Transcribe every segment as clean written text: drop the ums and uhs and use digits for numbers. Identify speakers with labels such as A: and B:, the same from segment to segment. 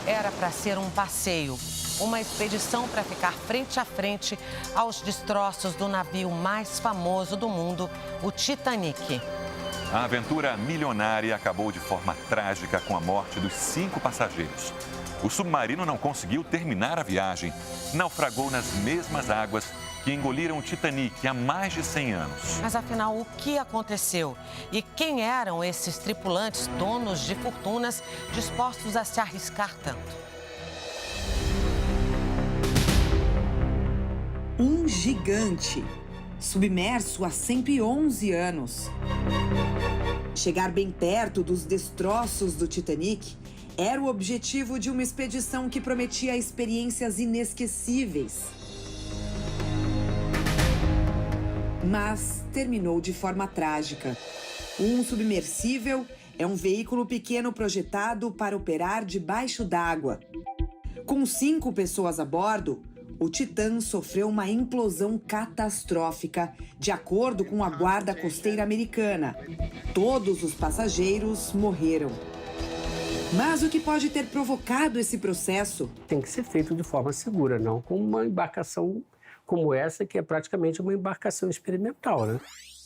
A: era para ser um passeio, uma expedição para ficar frente a frente aos destroços do navio mais famoso do mundo, o Titanic.
B: A aventura milionária acabou de forma trágica com a morte dos 5 passageiros. O submarino não conseguiu terminar a viagem. Naufragou nas mesmas águas que engoliram o Titanic há mais de 100 anos.
A: Mas afinal, o que aconteceu? E quem eram esses tripulantes donos de fortunas dispostos a se arriscar tanto?
C: Um gigante, submerso há 111 anos. Chegar bem perto dos destroços do Titanic era o objetivo de uma expedição que prometia experiências inesquecíveis. Mas terminou de forma trágica. Um submersível é um veículo pequeno projetado para operar debaixo d'água. Com 5 pessoas a bordo, o Titã sofreu uma implosão catastrófica, de acordo com a Guarda Costeira Americana. Todos os passageiros morreram. Mas o que pode ter provocado esse processo?
D: Tem que ser feito de forma segura, não com uma embarcação como essa, que é praticamente uma embarcação experimental, né?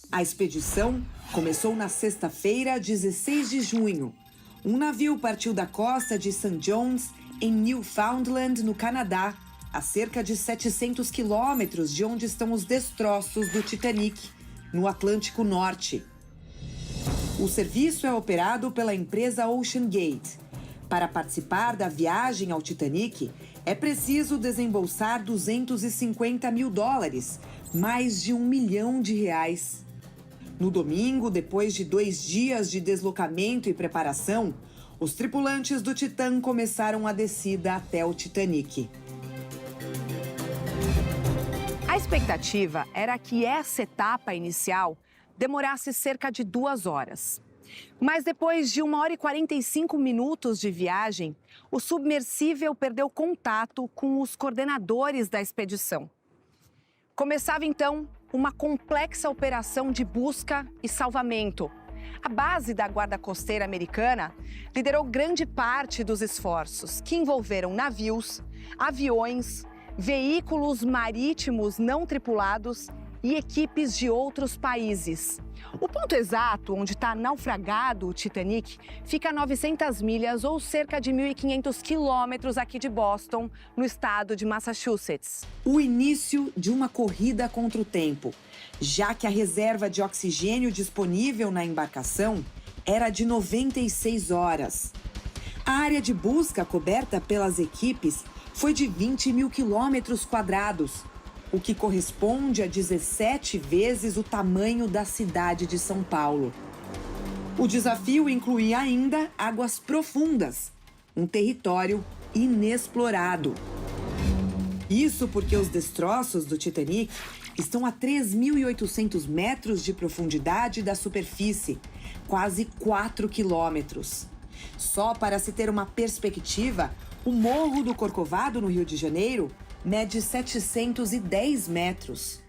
C: A expedição começou na sexta-feira, 16 de junho. Um navio partiu da costa de St. John's, em Newfoundland, no Canadá, a cerca de 700 quilômetros de onde estão os destroços do Titanic, no Atlântico Norte. O serviço é operado pela empresa OceanGate. Para participar da viagem ao Titanic, é preciso desembolsar $250 mil, mais de R$1 milhão. No domingo, depois de 2 dias de deslocamento e preparação, os tripulantes do Titã começaram a descida até o Titanic.
E: A expectativa era que essa etapa inicial demorasse cerca de 2 horas. Mas depois de 1 hora e 45 minutos de viagem, o submersível perdeu contato com os coordenadores da expedição. Começava então uma complexa operação de busca e salvamento. A base da Guarda Costeira Americana liderou grande parte dos esforços, que envolveram navios, aviões, veículos marítimos não tripulados e equipes de outros países. O ponto exato onde está naufragado o Titanic fica a 900 milhas ou cerca de 1.500 quilômetros aqui de Boston, no estado de Massachusetts.
C: O início de uma corrida contra o tempo, já que a reserva de oxigênio disponível na embarcação era de 96 horas. A área de busca coberta pelas equipes foi de 20 mil quilômetros quadrados, o que corresponde a 17 vezes o tamanho da cidade de São Paulo. O desafio incluía ainda águas profundas, um território inexplorado. Isso porque os destroços do Titanic estão a 3.800 metros de profundidade da superfície, quase 4 quilômetros. Só para se ter uma perspectiva, o Morro do Corcovado, no Rio de Janeiro, mede 710 metros.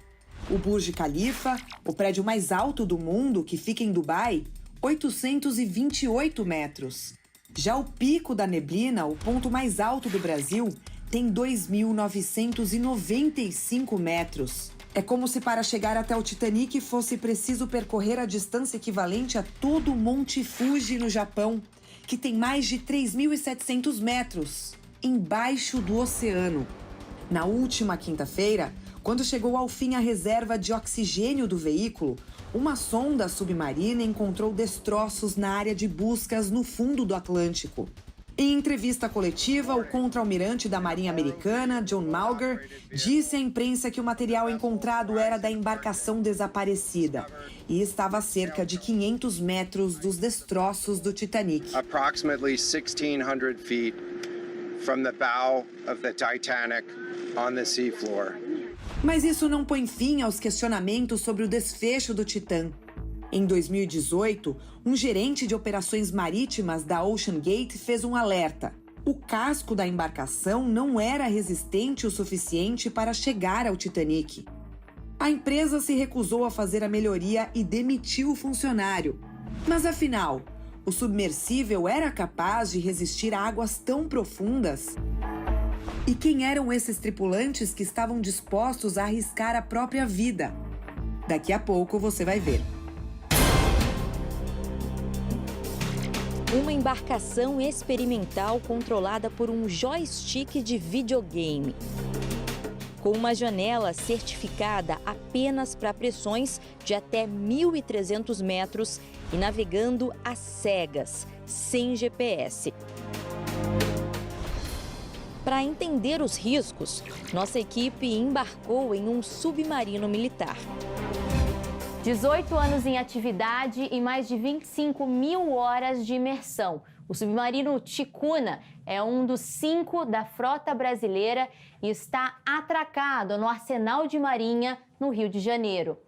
C: O Burj Khalifa, o prédio mais alto do mundo, que fica em Dubai, 828 metros. Já o Pico da Neblina, o ponto mais alto do Brasil, tem 2.995 metros. É como se para chegar até o Titanic fosse preciso percorrer a distância equivalente a todo o Monte Fuji no Japão, que tem mais de 3.700 metros, embaixo do oceano. Na última quinta-feira, quando chegou ao fim a reserva de oxigênio do veículo, uma sonda submarina encontrou destroços na área de buscas no fundo do Atlântico. Em entrevista coletiva, o contra-almirante da Marinha Americana, John Malger, disse à imprensa que o material encontrado era da embarcação desaparecida e estava a cerca de 500 metros dos destroços do Titanic.
F: Approximately 1,600 feet from the bow of the Titanic on the seafloor.
C: Mas isso não põe fim aos questionamentos sobre o desfecho do Titã. Em 2018, um gerente de operações marítimas da OceanGate fez um alerta. O casco da embarcação não era resistente o suficiente para chegar ao Titanic. A empresa se recusou a fazer a melhoria e demitiu o funcionário. Mas afinal, O submersível era capaz de resistir a águas tão profundas? E quem eram esses tripulantes que estavam dispostos a arriscar a própria vida? Daqui a pouco você vai ver.
G: Uma embarcação experimental controlada por um joystick de videogame. Com uma janela certificada apenas para pressões de até 1.300 metros e navegando às cegas, sem GPS. Para entender os riscos, nossa equipe embarcou em um submarino militar.
H: 18 anos em atividade e mais de 25 mil horas de imersão. O submarino Ticuna é um dos 5 da frota brasileira e está atracado no Arsenal de Marinha, no Rio de Janeiro.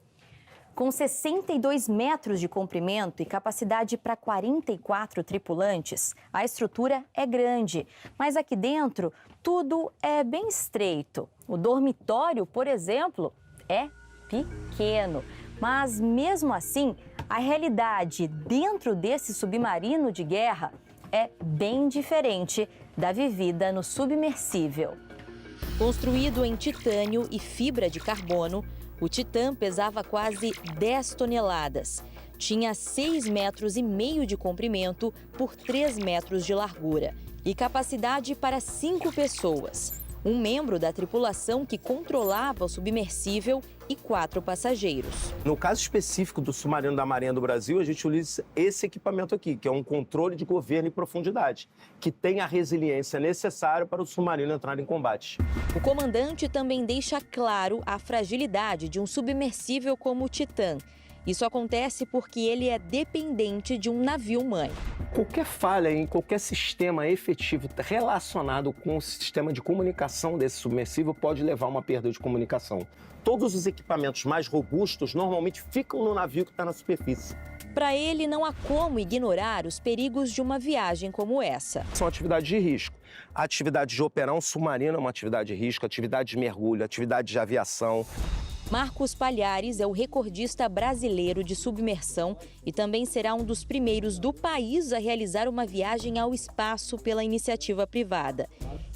H: Com 62 metros de comprimento e capacidade para 44 tripulantes, a estrutura é grande, mas aqui dentro tudo é bem estreito. O dormitório, por exemplo, é pequeno. Mas, mesmo assim, a realidade dentro desse submarino de guerra é bem diferente da vivida no submersível.
G: Construído em titânio e fibra de carbono, o Titã pesava quase 10 toneladas. Tinha 6,5 metros de comprimento por 3 metros de largura e capacidade para 5 pessoas. Um membro da tripulação que controlava o submersível e 4 passageiros.
I: No caso específico do submarino da Marinha do Brasil, a gente utiliza esse equipamento aqui, que é um controle de governo em profundidade, que tem a resiliência necessária para o submarino entrar em combate.
G: O comandante também deixa claro a fragilidade de um submersível como o Titã. Isso acontece porque ele é dependente de um navio-mãe.
I: Qualquer falha em qualquer sistema efetivo relacionado com o sistema de comunicação desse submersível pode levar a uma perda de comunicação. Todos os equipamentos mais robustos normalmente ficam no navio que está na superfície.
G: Para ele, não há como ignorar os perigos de uma viagem como essa.
I: São atividades de risco. A atividade de operar um submarino é uma atividade de risco, atividade de mergulho, atividade de aviação.
G: Marcos Palhares é o recordista brasileiro de submersão e também será um dos primeiros do país a realizar uma viagem ao espaço pela iniciativa privada.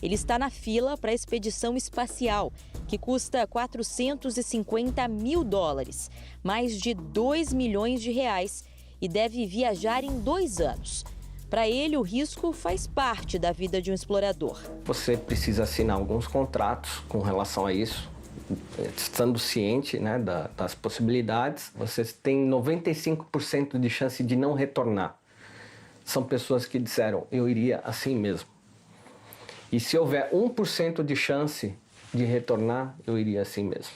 G: Ele está na fila para a expedição espacial, que custa $450 mil, mais de 2 milhões de reais, e deve viajar em 2 anos. Para ele, o risco faz parte da vida de um explorador.
J: Você precisa assinar alguns contratos com relação a isso. Estando ciente, né, das possibilidades, você tem 95% de chance de não retornar. São pessoas que disseram, eu iria assim mesmo. E se houver 1% de chance de retornar, eu iria assim mesmo.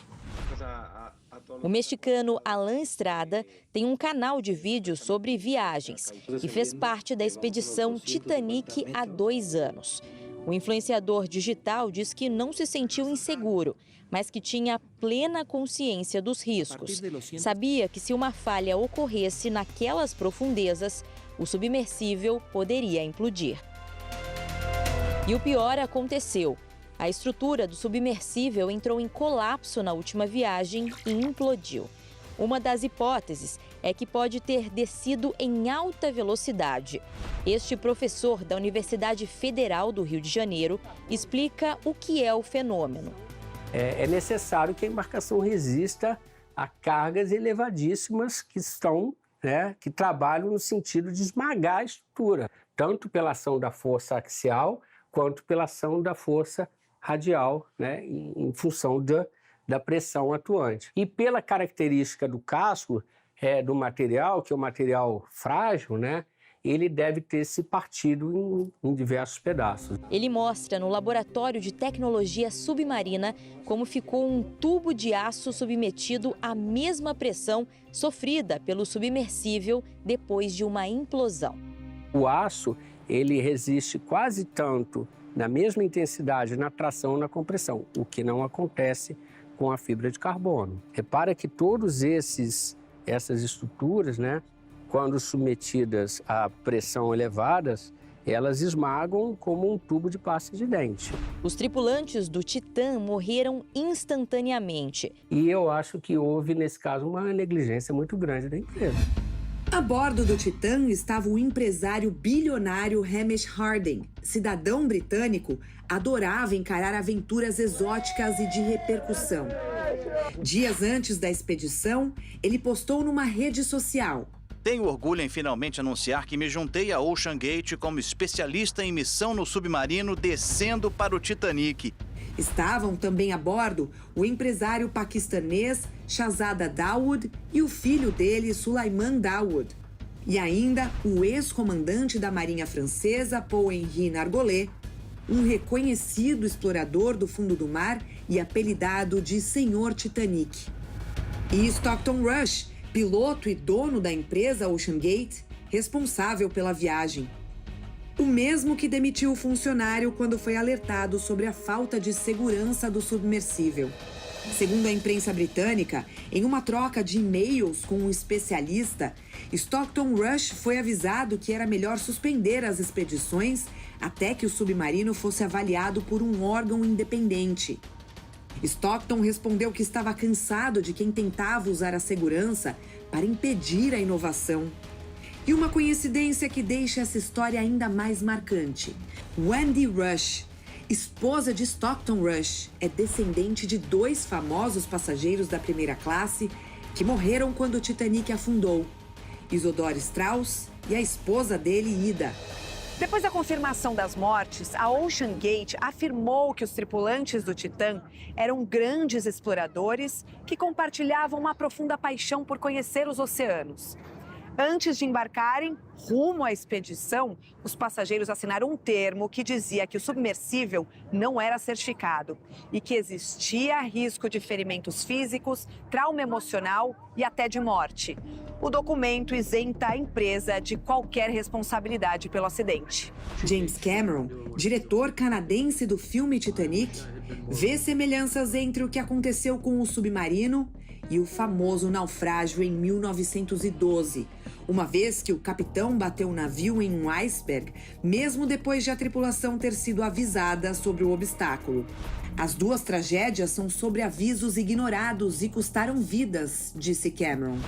G: O mexicano Alan Estrada tem um canal de vídeos sobre viagens e fez parte da expedição Titanic há 2 anos. O influenciador digital diz que não se sentiu inseguro, mas que tinha plena consciência dos riscos. Sabia que se uma falha ocorresse naquelas profundezas, o submersível poderia implodir. E o pior aconteceu. A estrutura do submersível entrou em colapso na última viagem e implodiu. Uma das hipóteses é que pode ter descido em alta velocidade. Este professor da Universidade Federal do Rio de Janeiro explica o que é o fenômeno.
D: É necessário que a embarcação resista a cargas elevadíssimas que trabalham no sentido de esmagar a estrutura, tanto pela ação da força axial quanto pela ação da força radial, né, em função da pressão atuante. E pela característica do casco do material, que é um material frágil, né, ele deve ter se partido em diversos pedaços.
G: Ele mostra no laboratório de tecnologia submarina como ficou um tubo de aço submetido à mesma pressão sofrida pelo submersível depois de uma implosão.
D: O aço, ele resiste quase tanto na mesma intensidade na tração e na compressão, o que não acontece com a fibra de carbono. Repara que todas essas estruturas, né, quando submetidas a pressão elevadas, elas esmagam como um tubo de pasta de dente.
G: Os tripulantes do Titã morreram instantaneamente.
D: E eu acho que houve, nesse caso, uma negligência muito grande da empresa.
C: A bordo do Titã estava o empresário bilionário Hamish Harding. Cidadão britânico, adorava encarar aventuras exóticas e de repercussão. Dias antes da expedição, ele postou numa rede social:
K: tenho orgulho em finalmente anunciar que me juntei à Ocean Gate como especialista em missão no submarino descendo para o Titanic.
C: Estavam também a bordo o empresário paquistanês Shahzada Dawood e o filho dele, Sulaiman Dawood. E ainda o ex-comandante da Marinha Francesa, Paul-Henri Nargolet, um reconhecido explorador do fundo do mar e apelidado de Senhor Titanic. E Stockton Rush, piloto e dono da empresa Ocean Gate, responsável pela viagem. O mesmo que demitiu o funcionário quando foi alertado sobre a falta de segurança do submersível. Segundo a imprensa britânica, em uma troca de e-mails com um especialista, Stockton Rush foi avisado que era melhor suspender as expedições até que o submarino fosse avaliado por um órgão independente. Stockton respondeu que estava cansado de quem tentava usar a segurança para impedir a inovação. E uma coincidência que deixa essa história ainda mais marcante. Wendy Rush, esposa de Stockton Rush, é descendente de 2 famosos passageiros da primeira classe que morreram quando o Titanic afundou: Isadora Straus e a esposa dele, Ida.
E: Depois da confirmação das mortes, a Ocean Gate afirmou que os tripulantes do Titã eram grandes exploradores que compartilhavam uma profunda paixão por conhecer os oceanos. Antes de embarcarem rumo à expedição, os passageiros assinaram um termo que dizia que o submersível não era certificado e que existia risco de ferimentos físicos, trauma emocional e até de morte. O documento isenta a empresa de qualquer responsabilidade pelo acidente.
C: James Cameron, diretor canadense do filme Titanic, vê semelhanças entre o que aconteceu com o submarino e o famoso naufrágio em 1912, uma vez que o capitão bateu o navio em um iceberg, mesmo depois de a tripulação ter sido avisada sobre o obstáculo. As 2 tragédias são sobre avisos ignorados e custaram vidas, disse Cameron.